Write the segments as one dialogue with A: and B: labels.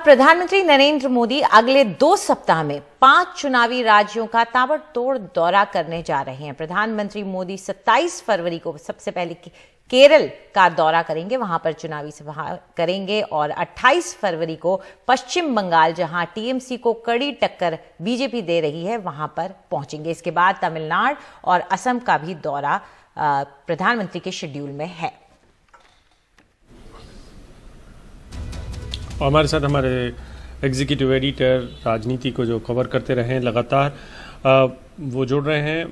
A: प्रधानमंत्री नरेंद्र मोदी अगले 2 सप्ताह में 5 चुनावी राज्यों का ताबड़तोड़ दौरा करने जा रहे हैं। प्रधानमंत्री मोदी 27 फरवरी को सबसे पहले केरल का दौरा करेंगे, वहां पर चुनावी सभा करेंगे और 28 फरवरी को पश्चिम बंगाल, जहां टीएमसी को कड़ी टक्कर बीजेपी दे रही है, वहां पर पहुंचेंगे। इसके बाद तमिलनाडु और असम का भी दौरा प्रधानमंत्री के शेड्यूल में है।
B: और हमारे साथ हमारे एग्जीक्यूटिव एडिटर राजनीति को जो कवर करते रहे लगातार वो जुड़ रहे हैं,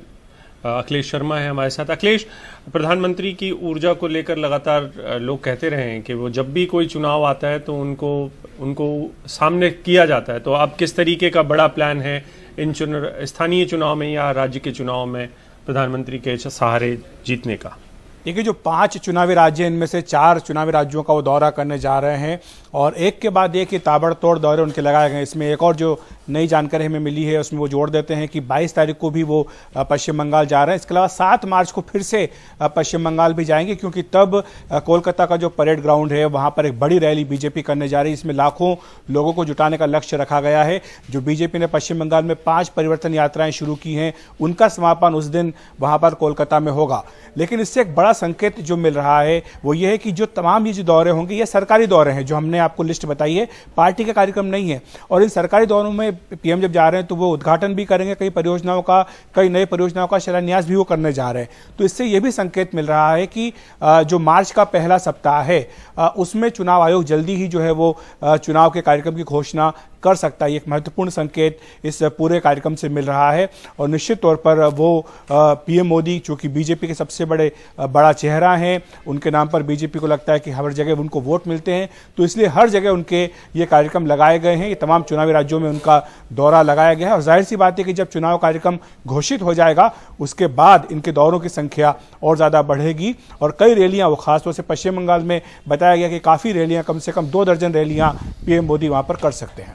B: अखिलेश शर्मा है हमारे साथ। अखिलेश, प्रधानमंत्री की ऊर्जा को लेकर लगातार लोग कहते रहे हैं कि वो जब भी कोई चुनाव आता है तो उनको सामने किया जाता है, तो अब किस तरीके का बड़ा प्लान है इन स्थानीय चुनाव में या राज्य के चुनाव में प्रधानमंत्री के सहारे जीतने का?
C: देखिए, जो 5 चुनावी राज्य, इनमें से 4 चुनावी राज्यों का वो दौरा करने जा रहे हैं और एक के बाद एक ही ताबड़तोड़ दौरे उनके लगाए गए। इसमें एक और जो नई जानकारी हमें मिली है उसमें वो जोड़ देते हैं कि 22 तारीख को भी वो पश्चिम बंगाल जा रहे हैं। इसके अलावा 7 मार्च को फिर से पश्चिम बंगाल भी जाएंगे, क्योंकि तब कोलकाता का जो परेड ग्राउंड है वहाँ पर एक बड़ी रैली बीजेपी करने जा रही है। इसमें लाखों लोगों को जुटाने का लक्ष्य रखा गया है। जो बीजेपी ने पश्चिम बंगाल में 5 परिवर्तन यात्राएं शुरू की हैं, उनका समापन उस दिन वहाँ पर कोलकाता में होगा। लेकिन इससे एक बड़ा संकेत जो मिल रहा है वो ये है कि जो तमाम ये जो दौरे होंगे, ये सरकारी दौरे हैं, जो हमने आपको लिस्ट बताई है, पार्टी का कार्यक्रम नहीं है। और इन सरकारी दौरों में पीएम जब जा रहे हैं तो वो उद्घाटन भी करेंगे कई परियोजनाओं का, कई नई परियोजनाओं का शिलान्यास भी वो करने जा रहे हैं। तो इससे ये भी संकेत मिल रहा है कि जो मार्च का पहला सप्ताह है उसमें चुनाव आयोग जल्दी ही जो है वो चुनाव के कार्यक्रम की घोषणा कर सकता है। एक महत्वपूर्ण संकेत इस पूरे कार्यक्रम से मिल रहा है और निश्चित तौर पर वो पीएम मोदी, जो कि बीजेपी के सबसे बड़ा चेहरा हैं, उनके नाम पर बीजेपी को लगता है कि हर जगह उनको वोट मिलते हैं, तो इसलिए हर जगह उनके ये कार्यक्रम लगाए गए हैं। ये तमाम चुनावी राज्यों में उनका दौरा लगाया गया है और जाहिर सी बात है कि जब चुनाव कार्यक्रम घोषित हो जाएगा उसके बाद इनके दौरों की संख्या और ज़्यादा बढ़ेगी और कई रैलियाँ, वो खासतौर से पश्चिम बंगाल में बताया गया कि काफ़ी रैलियाँ, कम से कम 2 दर्जन रैलियाँ पीएम मोदी वहाँ पर कर सकते हैं।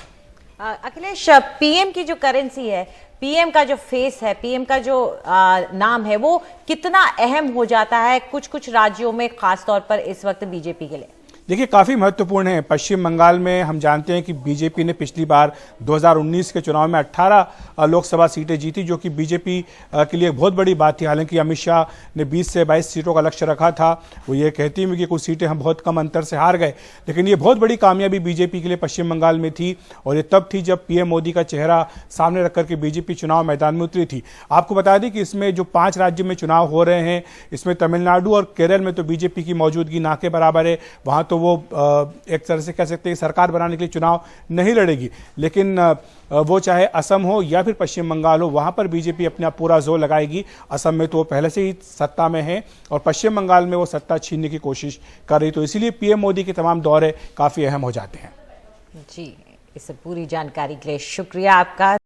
A: अखिलेश, पीएम की जो करेंसी है, पीएम का जो फेस है, पीएम का जो नाम है, वो कितना अहम हो जाता है कुछ राज्यों में, खासतौर पर इस वक्त बीजेपी के लिए?
C: देखिए, काफ़ी महत्वपूर्ण है। पश्चिम बंगाल में हम जानते हैं कि बीजेपी ने पिछली बार 2019 के चुनाव में 18 लोकसभा सीटें जीती, जो कि बीजेपी के लिए बहुत बड़ी बात थी। हालांकि अमित शाह ने 20 से 22 सीटों का लक्ष्य रखा था। वो ये कहती हैं कि कुछ सीटें हम बहुत कम अंतर से हार गए, लेकिन ये बहुत बड़ी कामयाबी बीजेपी के लिए पश्चिम बंगाल में थी और ये तब थी जब पीएम मोदी का चेहरा सामने रख करके बीजेपी चुनाव मैदान में उतरी थी। आपको बता दें कि इसमें जो 5 राज्य में चुनाव हो रहे हैं, इसमें तमिलनाडु और केरल में तो बीजेपी की मौजूदगी ना के बराबर है। वहाँ तो वो एक तरह से कह सकते हैं सरकार बनाने के लिए चुनाव नहीं लड़ेगी, लेकिन वो चाहे असम हो या फिर पश्चिम बंगाल हो, वहाँ पर बीजेपी अपना पूरा जोर लगाएगी। असम में तो वो पहले से ही सत्ता में है और पश्चिम बंगाल में वो सत्ता छीनने की कोशिश कर रही, तो इसीलिए पीएम मोदी के तमाम दौरे काफ़ी अहम हो जाते हैं।
A: जी, इस पूरी जानकारी के लिए शुक्रिया आपका।